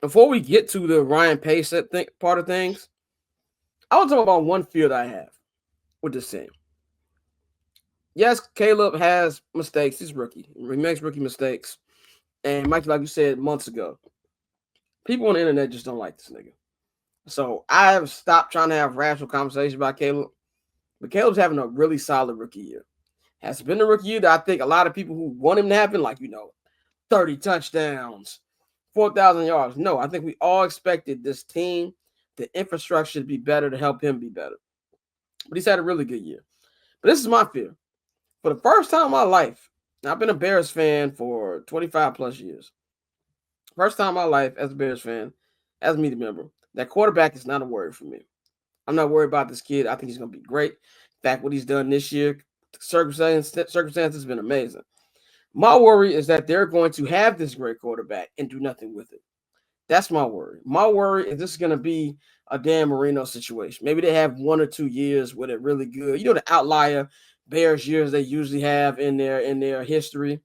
before we get to the Ryan Pace part of things, I want to talk about one fear that I have with this team. Yes, Caleb has mistakes. He's rookie. He makes rookie mistakes. And Mike, like you said months ago, people on the internet just don't like this nigga. So I have stopped trying to have rational conversations about Caleb. But Caleb's having a really solid rookie year. Has been a rookie year that I think a lot of people who want him to happen, like, 30 touchdowns, 4,000 yards. No, I think we all expected this team, the infrastructure to be better to help him be better. But he's had a really good year. But this is my fear. For the first time in my life, I've been a Bears fan for 25 plus years. First time in my life as a Bears fan, as a media member, that quarterback is not a worry for me. I'm not worried about this kid. I think he's going to be great. In fact, what he's done this year, circumstances has been amazing. My worry is that they're going to have this great quarterback and do nothing with it. That's my worry. My worry is this is going to be a Dan Marino situation. Maybe they have 1 or 2 years with it really good. The outlier Bears years they usually have in their history,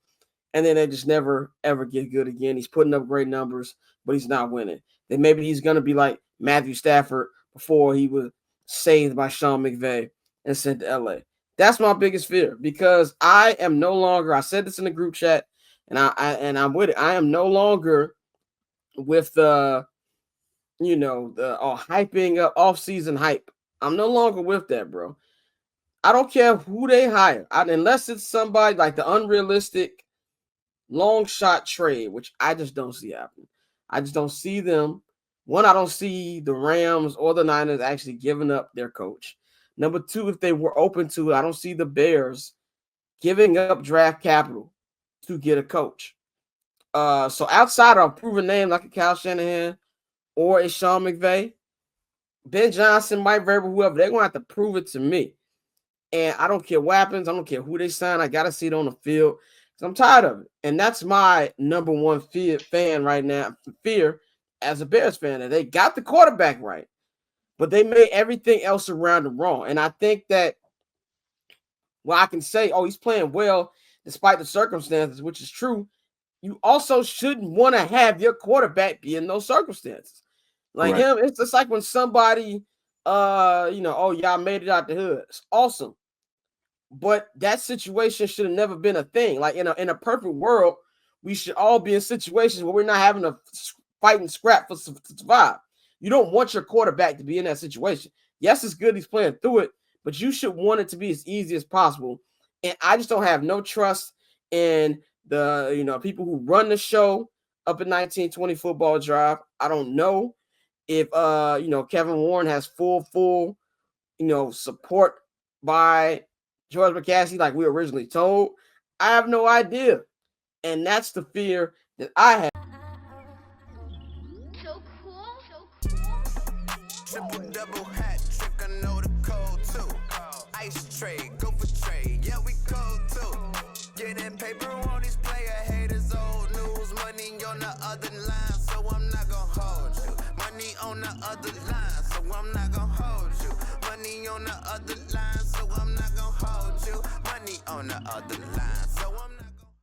and then they just never ever get good again. He's putting up great numbers, but he's not winning. Then maybe he's going to be like Matthew Stafford before he was saved by Sean McVay and sent to LA. That's my biggest fear, because I am no longer, I said this in the group chat, and I'm with it. I am no longer with the hyping up off-season hype. I'm no longer with that, bro. I don't care who they hire, unless it's somebody like the unrealistic long shot trade, which I just don't see happening. I just don't see them. One, I don't see the Rams or the Niners actually giving up their coach. Number two, if they were open to it, I don't see the Bears giving up draft capital to get a coach. So outside of a proven name like a Kyle Shanahan or a Sean McVay, Ben Johnson, Mike Vrabel, whoever, they're going to have to prove it to me. And I don't care what happens. I don't care who they sign. I got to see it on the field. So I'm tired of it. And that's my number one fan right now, fear as a Bears fan, that they got the quarterback right, but they made everything else around it wrong. And I think that, I can say, he's playing well despite the circumstances, which is true. You also shouldn't want to have your quarterback be in those circumstances. Like him, it's just like when somebody, y'all made it out the hood. It's awesome. But that situation should have never been a thing. Like in a perfect world, we should all be in situations where we're not having to fight and scrap to survive. You don't want your quarterback to be in that situation. Yes, it's good he's playing through it, but you should want it to be as easy as possible. And I just don't have no trust in the people who run the show up at 1920 Football Drive. I don't know if Kevin Warren has full support by George McCaskey like we originally told. I have no idea. And that's the fear that I have. So cool. Triple double hat trick, I know the code too. Ice trade, go for trade, yeah we cold too. Getting paper on these player haters, old news, money on the other line, so I'm not gonna hold you. Money on the other line, so I'm not gonna hold you. Money on the other line, so I'm not gonna hold you. Money on the other line, so I'm not